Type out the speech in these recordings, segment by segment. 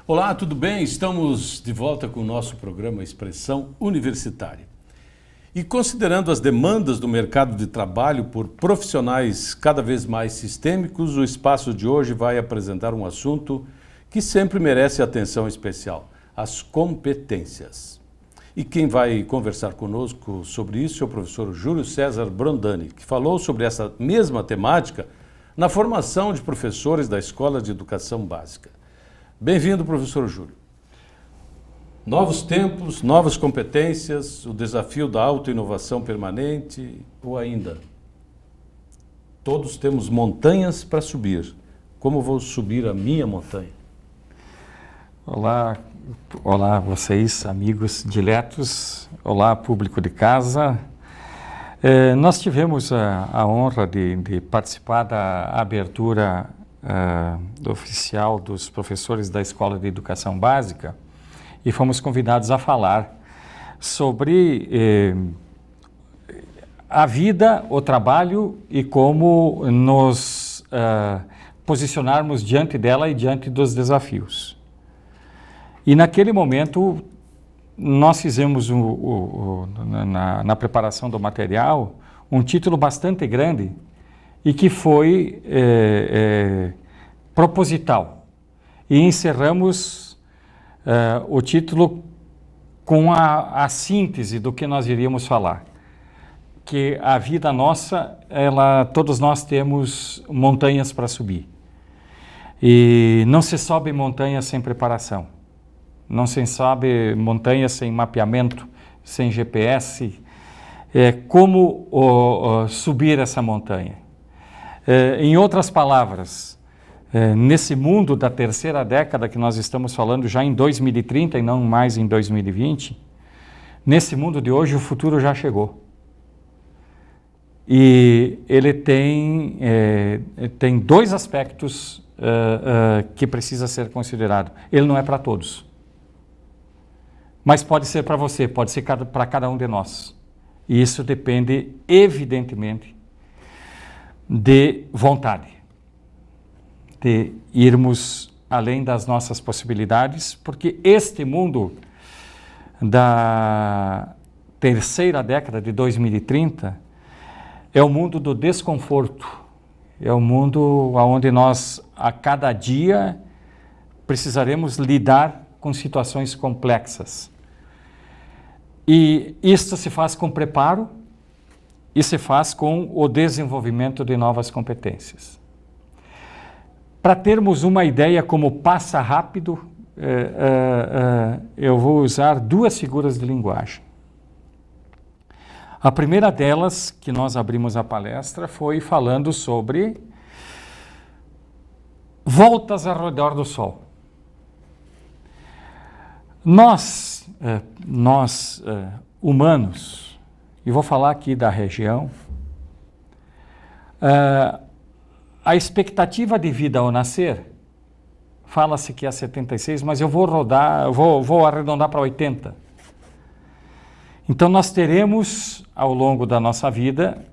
Olá, tudo bem? Estamos de volta com o nosso programa Expressão Universitária. E considerando as demandas do mercado de trabalho por profissionais cada vez mais sistêmicos, o espaço de hoje vai apresentar um assunto que sempre merece atenção especial: as competências. E quem vai conversar conosco sobre isso é o professor Júlio César Brondani, que falou sobre essa mesma temática na formação de professores da Escola de Educação Básica. Bem-vindo, professor Júlio. Novos tempos, novas competências, o desafio da autoinovação permanente ou ainda? Todos temos montanhas para subir. Como vou subir a minha montanha? Olá vocês, amigos diletos. Olá, público de casa. Nós tivemos a honra de participar da abertura oficial dos professores da Escola de Educação Básica e fomos convidados a falar sobre a vida, o trabalho e como nos posicionarmos diante dela e diante dos desafios. E naquele momento nós fizemos na preparação do material um título bastante grande e que foi proposital. E encerramos o título com a síntese do que nós iríamos falar. Que a vida nossa, todos nós temos montanhas para subir. E não se sobe montanhas sem preparação. Não se sobe montanhas sem mapeamento, sem GPS. Como subir essa montanha? Em outras palavras, nesse mundo da terceira década que nós estamos falando já em 2030 e não mais em 2020, nesse mundo de hoje o futuro já chegou. E ele tem dois aspectos que precisa ser considerado. Ele não é para todos, mas pode ser para você, pode ser para cada um de nós. E isso depende, evidentemente, de vontade, de irmos além das nossas possibilidades, porque este mundo da terceira década de 2030 é o mundo do desconforto, é o mundo onde nós, a cada dia, precisaremos lidar com situações complexas. E isto se faz com preparo e se faz com o desenvolvimento de novas competências. Para termos uma ideia como passa rápido, eu vou usar duas figuras de linguagem. A primeira delas, que nós abrimos a palestra, foi falando sobre voltas ao redor do Sol. Nós humanos, e vou falar aqui da região, a expectativa de vida ao nascer, fala-se que é 76, mas eu vou arredondar para 80. Então nós teremos, ao longo da nossa vida,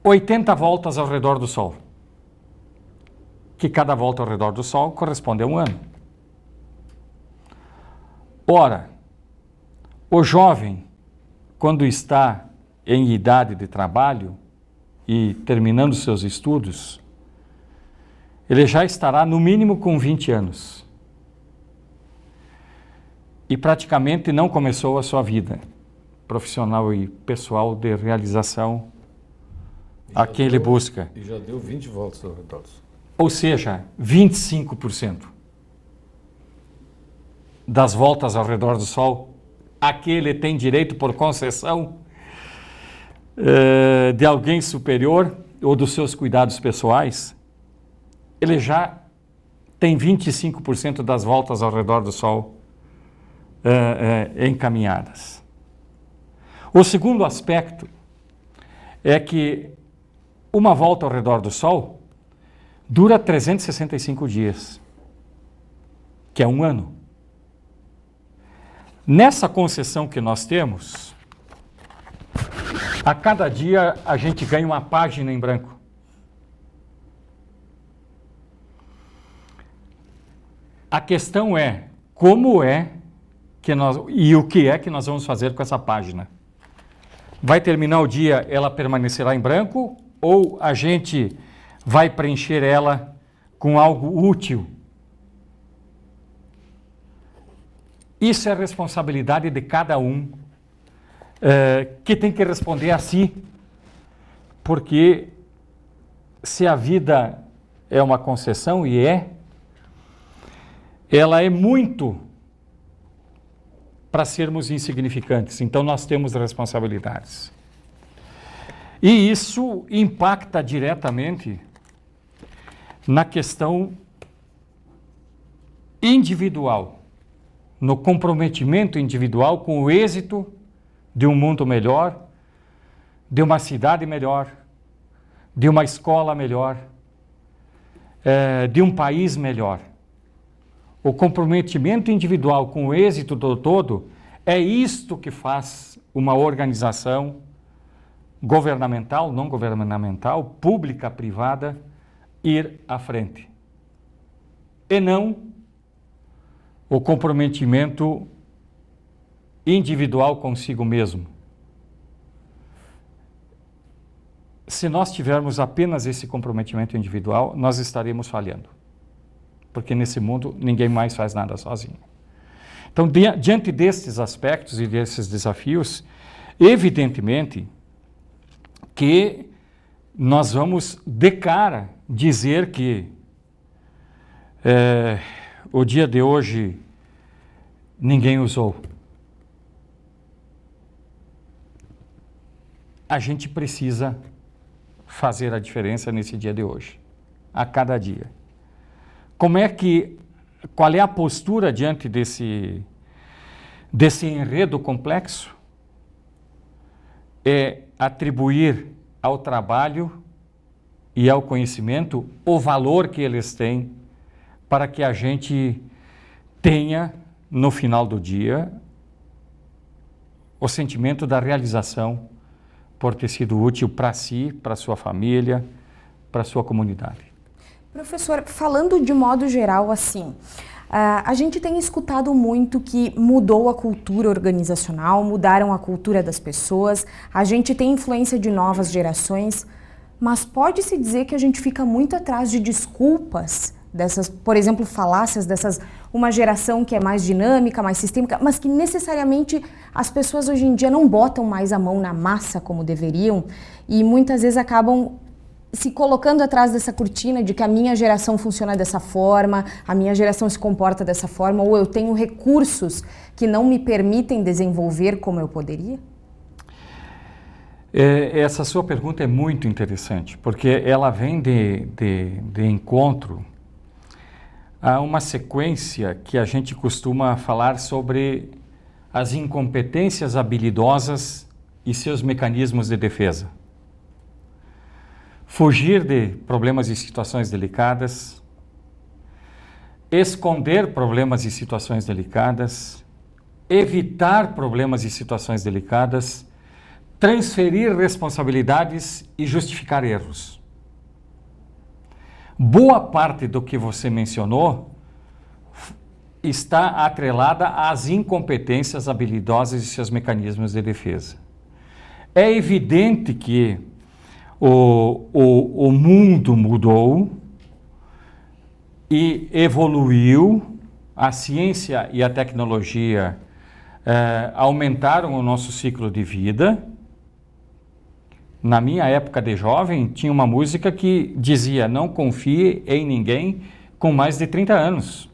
80 voltas ao redor do Sol, que cada volta ao redor do Sol corresponde a um ano. Ora, o jovem, quando está em idade de trabalho e terminando seus estudos, ele já estará no mínimo com 20 anos. E praticamente não começou a sua vida profissional e pessoal de realização a quem ele busca. E já deu 20 voltas ao redor. Ou seja, 25% das voltas ao redor do Sol, a que ele tem direito por concessão de alguém superior ou dos seus cuidados pessoais, ele já tem 25% das voltas ao redor do Sol encaminhadas. O segundo aspecto é que uma volta ao redor do Sol dura 365 dias, que é um ano. Nessa concessão que nós temos, a cada dia a gente ganha uma página em branco. A questão é como é que nós e o que é que nós vamos fazer com essa página. Vai terminar o dia, ela permanecerá em branco ou a gente vai preencher ela com algo útil? Isso é responsabilidade de cada um que tem que responder a si, porque se a vida é uma concessão, e ela é muito para sermos insignificantes, então nós temos responsabilidades. E isso impacta diretamente na questão individual, no comprometimento individual com o êxito de um mundo melhor, de uma cidade melhor, de uma escola melhor, de um país melhor. O comprometimento individual com o êxito do todo é isto que faz uma organização governamental, não governamental, pública, privada, ir à frente. E não o comprometimento individual consigo mesmo. Se nós tivermos apenas esse comprometimento individual, nós estaremos falhando. Porque nesse mundo ninguém mais faz nada sozinho. Então, diante destes aspectos e desses desafios, evidentemente que nós vamos de cara dizer que o dia de hoje ninguém usou. A gente precisa fazer a diferença nesse dia de hoje, a cada dia. Qual é a postura diante desse enredo complexo? É atribuir ao trabalho e ao conhecimento o valor que eles têm para que a gente tenha, no final do dia, o sentimento da realização por ter sido útil para si, para sua família, para sua comunidade. Professor, falando de modo geral assim, a gente tem escutado muito que mudou a cultura organizacional, mudaram a cultura das pessoas, a gente tem influência de novas gerações, mas pode-se dizer que a gente fica muito atrás de desculpas dessas, por exemplo, falácias uma geração que é mais dinâmica, mais sistêmica, mas que necessariamente as pessoas hoje em dia não botam mais a mão na massa como deveriam e muitas vezes acabam se colocando atrás dessa cortina de que a minha geração funciona dessa forma, a minha geração se comporta dessa forma, ou eu tenho recursos que não me permitem desenvolver como eu poderia? Essa sua pergunta é muito interessante, porque ela vem de encontro a uma sequência que a gente costuma falar sobre as incompetências habilidosas e seus mecanismos de defesa. Fugir de problemas e situações delicadas, esconder problemas e situações delicadas, evitar problemas e situações delicadas, transferir responsabilidades e justificar erros. Boa parte do que você mencionou está atrelada às incompetências habilidosas e seus mecanismos de defesa. É evidente que o mundo mudou e evoluiu, a ciência e a tecnologia aumentaram o nosso ciclo de vida. Na minha época de jovem, tinha uma música que dizia: não confie em ninguém com mais de 30 anos.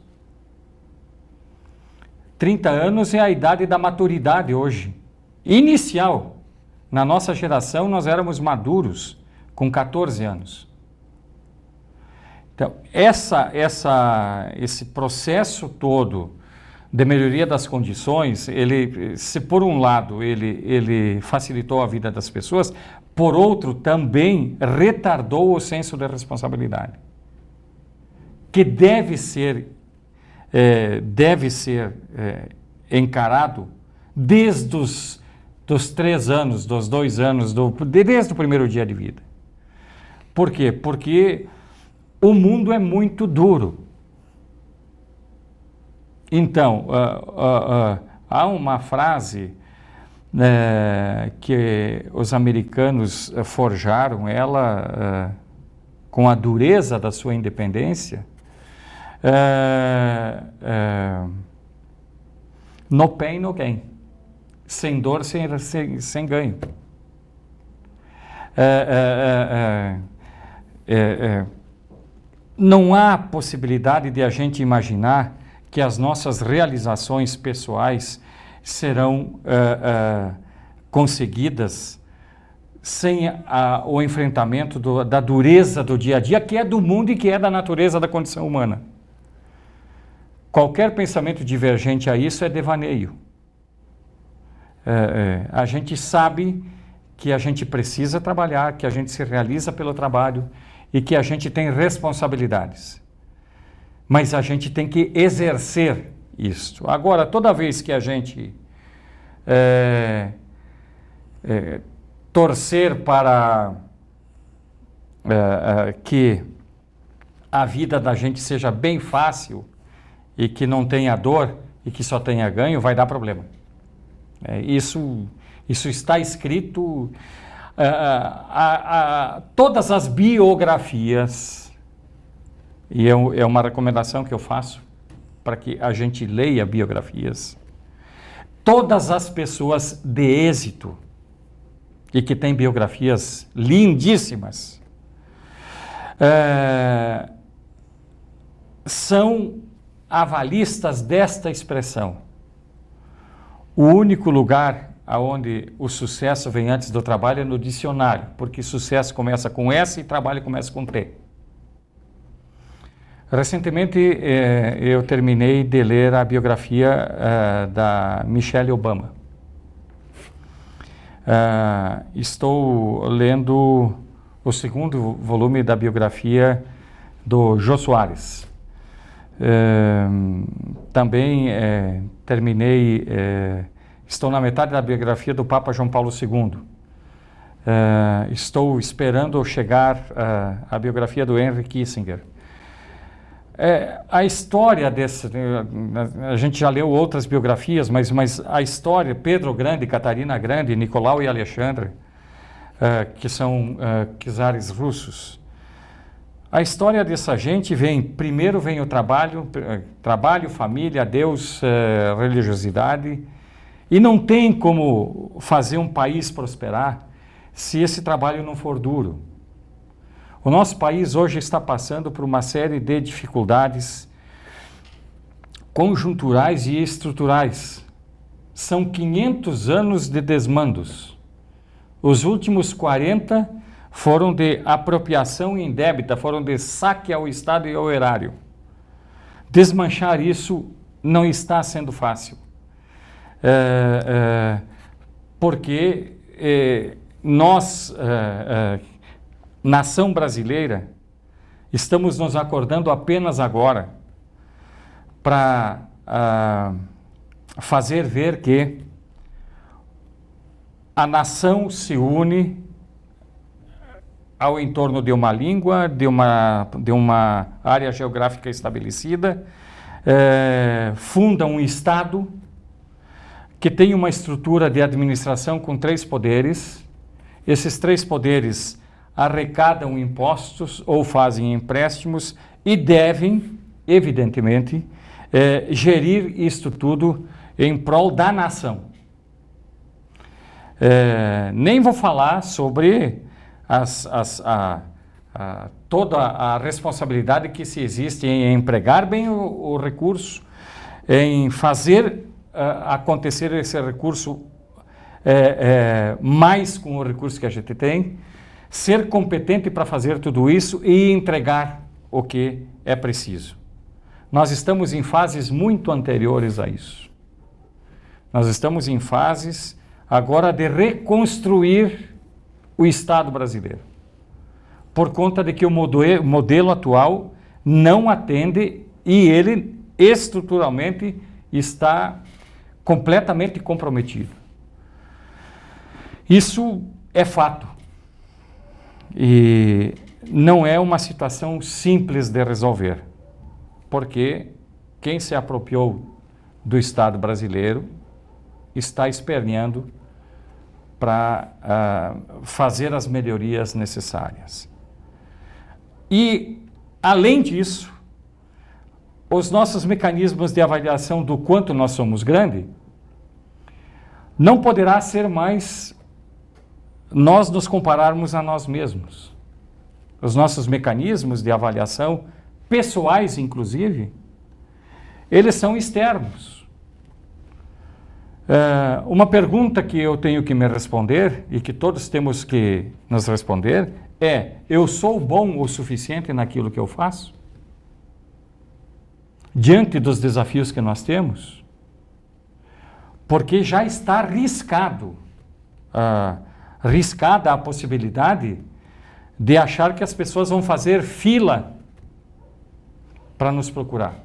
30 anos é a idade da maturidade hoje. Inicial. Na nossa geração, nós éramos maduros com 14 anos. Então, esse processo todo de melhoria das condições, se por um lado ele facilitou a vida das pessoas, por outro também retardou o senso de responsabilidade, que deve ser encarado desde dos 3 anos, dos 2 anos, desde o primeiro dia de vida. Por quê? Porque o mundo é muito duro. Então, há uma frase que os americanos forjaram ela com a dureza da sua independência, no pain, no gain. Sem dor, sem ganho. Não há possibilidade de a gente imaginar que as nossas realizações pessoais serão conseguidas sem o enfrentamento da dureza do dia a dia, que é do mundo e que é da natureza da condição humana. Qualquer pensamento divergente a isso é devaneio. A gente sabe que a gente precisa trabalhar, que a gente se realiza pelo trabalho e que a gente tem responsabilidades. Mas a gente tem que exercer isso. Agora, toda vez que a gente torcer para que a vida da gente seja bem fácil e que não tenha dor e que só tenha ganho, vai dar problema. Isso está escrito, todas as biografias, e é uma recomendação que eu faço para que a gente leia biografias. Todas as pessoas de êxito e que têm biografias lindíssimas são avalistas desta expressão. O único lugar onde o sucesso vem antes do trabalho é no dicionário, porque sucesso começa com S e trabalho começa com T. Recentemente eu terminei de ler a biografia da Michelle Obama. Estou lendo o segundo volume da biografia do Jô Soares. Também terminei, estou na metade da biografia do Papa João Paulo II. Estou esperando chegar a biografia do Henry Kissinger. A história desse, a gente já leu outras biografias, mas a história, Pedro Grande, Catarina Grande, Nicolau e Alexandre, que são czares russos. A história dessa gente primeiro vem o trabalho, família, Deus, religiosidade, e não tem como fazer um país prosperar se esse trabalho não for duro. O nosso país hoje está passando por uma série de dificuldades conjunturais e estruturais. São 500 anos de desmandos. Os últimos 40 foram de apropriação indébita, foram de saque ao Estado e ao erário. Desmanchar isso não está sendo fácil. Porque nós, nação brasileira, estamos nos acordando apenas agora para fazer ver que a nação se une ao entorno de uma língua, de uma área geográfica estabelecida, funda um Estado que tem uma estrutura de administração com 3 poderes. Esses 3 poderes arrecadam impostos ou fazem empréstimos e devem, evidentemente, gerir isto tudo em prol da nação. Nem vou falar sobre toda a responsabilidade que se existe em empregar bem o recurso, em fazer acontecer esse recurso mais com o recurso que a gente tem, ser competente para fazer tudo isso e entregar o que é preciso. Nós estamos em fases muito anteriores a isso. Nós estamos em fases agora de reconstruir o Estado brasileiro, por conta de que o modelo atual não atende e ele estruturalmente está completamente comprometido. Isso é fato e não é uma situação simples de resolver, porque quem se apropriou do Estado brasileiro está esperneando para fazer as melhorias necessárias. E, além disso, os nossos mecanismos de avaliação do quanto nós somos grandes não poderá ser mais nós nos compararmos a nós mesmos. Os nossos mecanismos de avaliação, pessoais inclusive, eles são externos. Uma pergunta que eu tenho que me responder e que todos temos que nos responder é: eu sou bom o suficiente naquilo que eu faço? Diante dos desafios que nós temos? Porque já está riscada a possibilidade de achar que as pessoas vão fazer fila para nos procurar.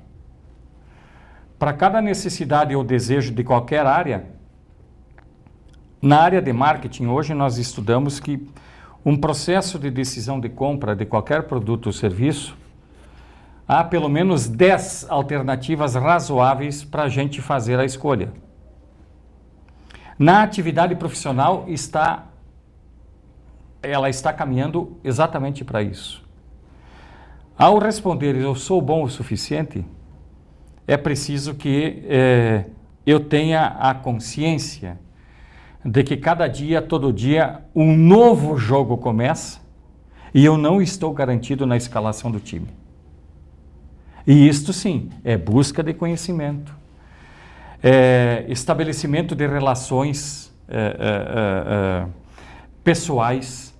Para cada necessidade ou desejo de qualquer área, na área de marketing hoje nós estudamos que um processo de decisão de compra de qualquer produto ou serviço, há pelo menos 10 alternativas razoáveis para a gente fazer a escolha. Na atividade profissional ela está caminhando exatamente para isso. Ao responder eu sou bom o suficiente, é preciso que eu tenha a consciência de que cada dia, todo dia, um novo jogo começa e eu não estou garantido na escalação do time. E isto sim, é busca de conhecimento, estabelecimento de relações pessoais,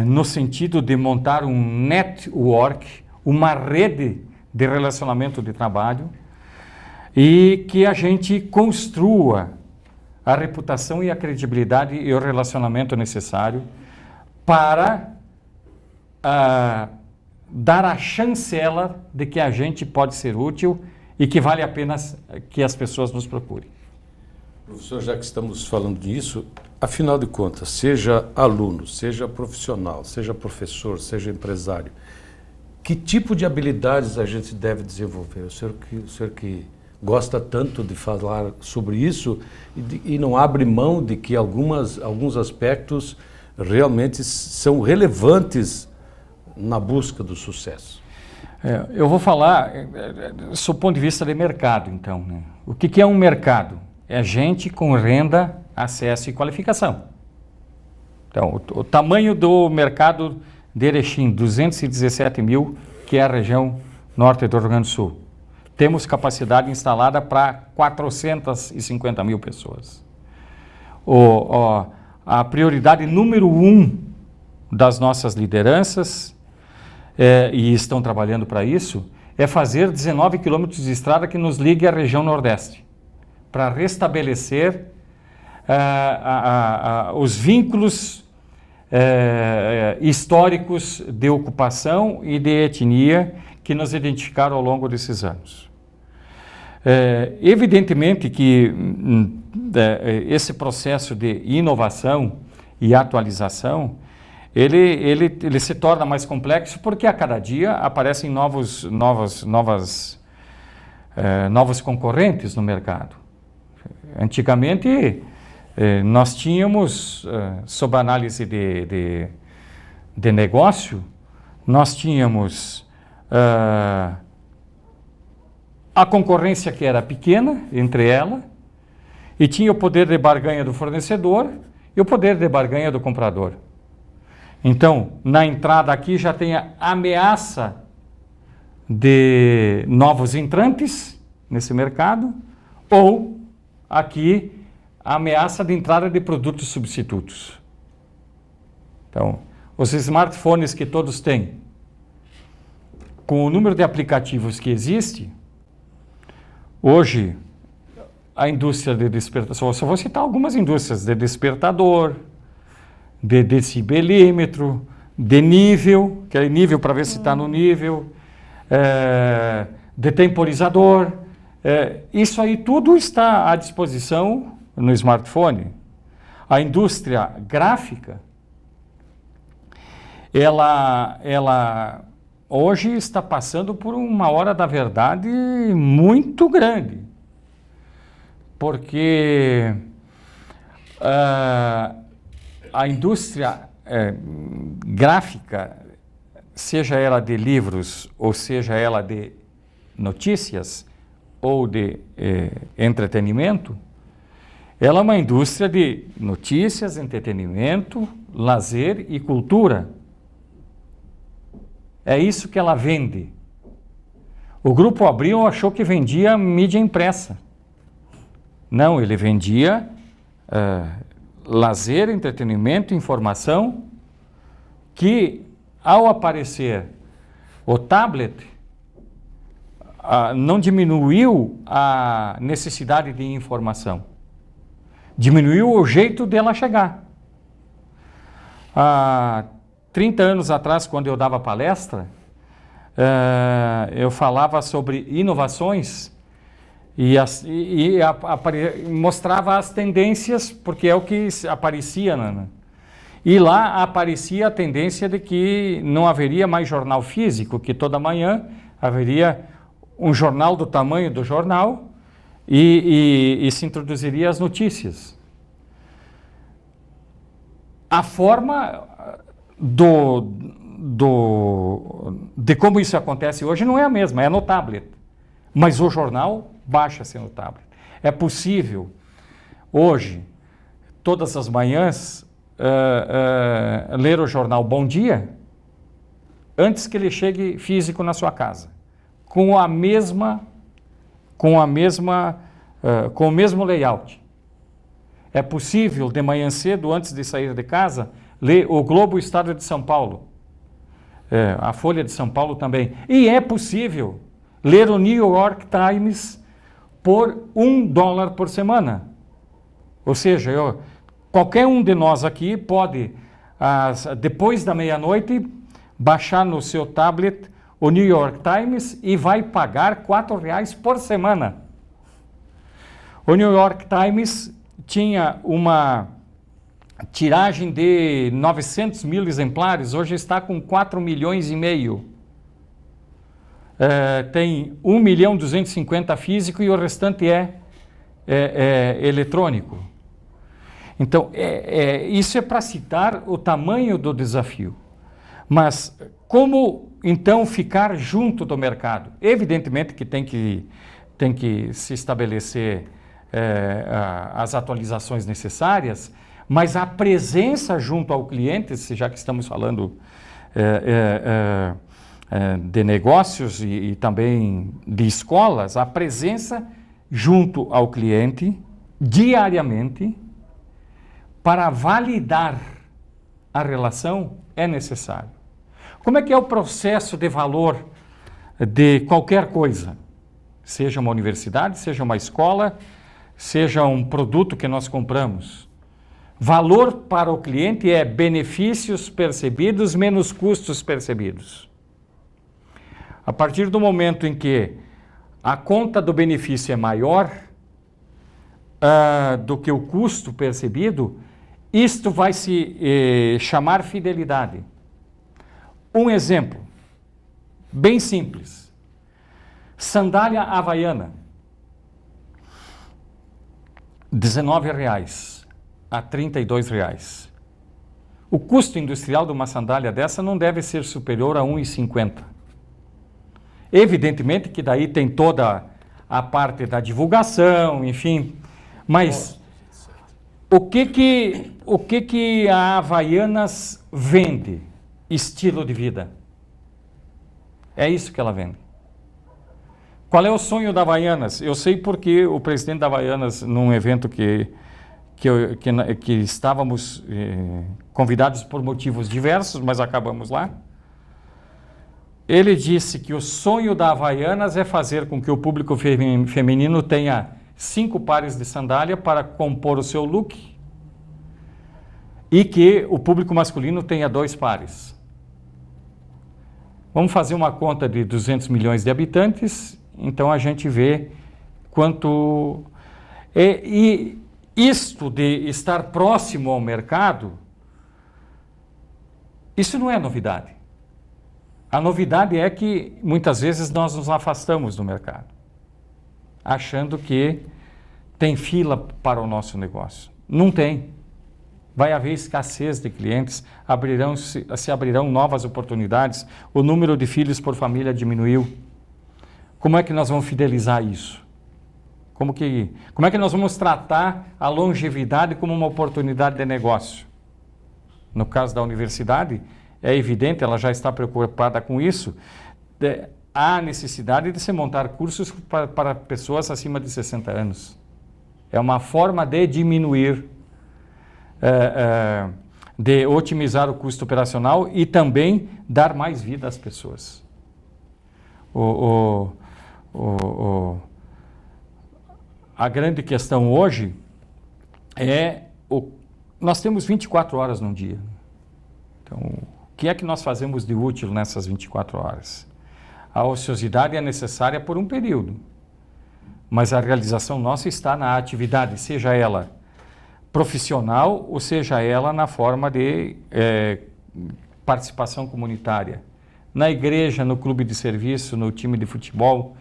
no sentido de montar um network, uma rede de relacionamento de trabalho, e que a gente construa a reputação e a credibilidade e o relacionamento necessário para dar a chancela de que a gente pode ser útil e que vale a pena que as pessoas nos procurem. Professor, já que estamos falando disso, afinal de contas, seja aluno, seja profissional, seja professor, seja empresário, que tipo de habilidades a gente deve desenvolver? O senhor que gosta tanto de falar sobre isso e não abre mão de que alguns aspectos realmente são relevantes na busca do sucesso. Eu vou falar do ponto de vista de mercado, então, né? O que é um mercado? É gente com renda, acesso e qualificação. Então, o tamanho do mercado de Erechim, 217 mil, que é a região norte do Rio Grande do Sul. Temos capacidade instalada para 450 mil pessoas. A prioridade número 1 das nossas lideranças, e estão trabalhando para isso, é fazer 19 quilômetros de estrada que nos ligue à região Nordeste, para restabelecer os vínculos históricos de ocupação e de etnia que nos identificaram ao longo desses anos. Evidentemente que esse processo de inovação e atualização, ele se torna mais complexo porque a cada dia aparecem novos concorrentes no mercado. Antigamente, nós tínhamos, sob análise de negócio, nós tínhamos a concorrência que era pequena entre ela, e tinha o poder de barganha do fornecedor e o poder de barganha do comprador. Então, na entrada aqui já tem a ameaça de novos entrantes nesse mercado, ou aqui a ameaça de entrada de produtos substitutos. Então, os smartphones que todos têm, com o número de aplicativos que existe, hoje a indústria de despertador, só vou citar algumas indústrias, de despertador, de decibelímetro, de nível, que é nível para ver se está no nível, de temporizador, isso aí tudo está à disposição no smartphone. A indústria gráfica, ela hoje está passando por uma hora da verdade muito grande. porque a indústria gráfica, seja ela de livros ou seja ela de notícias ou de entretenimento, ela é uma indústria de notícias, entretenimento, lazer e cultura. É isso que ela vende. O Grupo Abril achou que vendia mídia impressa. Não, ele vendia lazer, entretenimento, informação, que ao aparecer o tablet, não diminuiu a necessidade de informação. Diminuiu o jeito dela chegar. Há 30 anos atrás, quando eu dava palestra, eu falava sobre inovações e mostrava as tendências, porque é o que aparecia. E lá aparecia a tendência de que não haveria mais jornal físico, que toda manhã haveria um jornal do tamanho do jornal e se introduziria as notícias. A forma de como isso acontece hoje não é a mesma, é no tablet. Mas o jornal baixa-se no tablet. É possível, hoje, todas as manhãs, ler o jornal Bom Dia, antes que ele chegue físico na sua casa, com o mesmo layout. É possível, de manhã cedo, antes de sair de casa, ler o Globo Estado de São Paulo, a Folha de São Paulo também. E é possível ler o New York Times por $1 por semana. Ou seja, qualquer um de nós aqui pode, depois da meia-noite, baixar no seu tablet o New York Times e vai pagar R$4 por semana. O New York Times tinha uma tiragem de 900 mil exemplares, hoje está com 4,5 milhões. Tem 1.250.000 físico e o restante é eletrônico. Então, isso é para citar o tamanho do desafio. Mas como, então, ficar junto do mercado? Evidentemente que tem que se estabelecer as atualizações necessárias, mas a presença junto ao cliente, já que estamos falando de negócios e também de escolas, a presença junto ao cliente, diariamente, para validar a relação, é necessário. Como é que é o processo de valor de qualquer coisa? Seja uma universidade, seja uma escola, seja um produto que nós compramos. Valor para o cliente é benefícios percebidos menos custos percebidos. A partir do momento em que a conta do benefício é maior do que o custo percebido, isto vai se chamar fidelidade. Um exemplo bem simples. Sandália havaiana, R$19 a R$32. O custo industrial de uma sandália dessa não deve ser superior a R$1,50. Evidentemente que daí tem toda a parte da divulgação, enfim, mas o que a Havaianas vende? Estilo de vida. É isso que ela vende. Qual é o sonho da Havaianas? Eu sei porque o presidente da Havaianas, num evento que estávamos convidados por motivos diversos, mas acabamos lá, ele disse que o sonho da Havaianas é fazer com que o público feminino tenha 5 pares de sandália para compor o seu look e que o público masculino tenha 2 pares. Vamos fazer uma conta de 200 milhões de habitantes, então a gente vê quanto... E isto de estar próximo ao mercado, isso não é novidade. A novidade é que muitas vezes nós nos afastamos do mercado, achando que tem fila para o nosso negócio. Não tem. Vai haver escassez de clientes, se abrirão novas oportunidades, o número de filhos por família diminuiu. Como é que nós vamos fidelizar isso? Como é que nós vamos tratar a longevidade como uma oportunidade de negócio? No caso da universidade, é evidente, ela já está preocupada com isso, há necessidade de se montar cursos para pessoas acima de 60 anos. É uma forma de diminuir, de otimizar o custo operacional e também dar mais vida às pessoas. A grande questão hoje é, nós temos 24 horas num dia. Então, o que é que nós fazemos de útil nessas 24 horas? A ociosidade é necessária por um período, mas a realização nossa está na atividade, seja ela profissional ou seja ela na forma de participação comunitária. Na igreja, no clube de serviço, no time de futebol,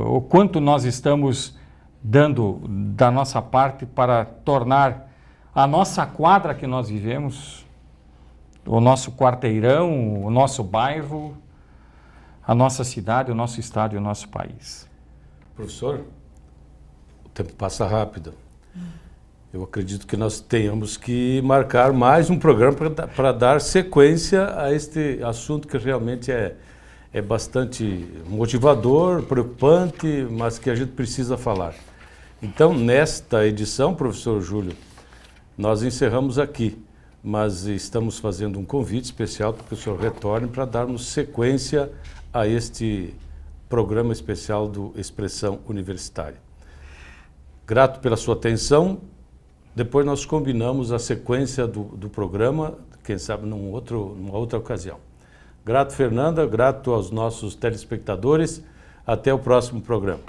o quanto nós estamos dando da nossa parte para tornar a nossa quadra que nós vivemos, o nosso quarteirão, o nosso bairro, a nossa cidade, o nosso estado e o nosso país. Professor, o tempo passa rápido. Eu acredito que nós tenhamos que marcar mais um programa para dar sequência a este assunto que realmente é bastante motivador, preocupante, mas que a gente precisa falar. Então, nesta edição, professor Júlio, nós encerramos aqui, mas estamos fazendo um convite especial para que o senhor retorne para darmos sequência a este programa especial do Expressão Universitária. Grato pela sua atenção. Depois nós combinamos a sequência do programa, quem sabe numa outra ocasião. Grato, Fernanda, grato aos nossos telespectadores. Até o próximo programa.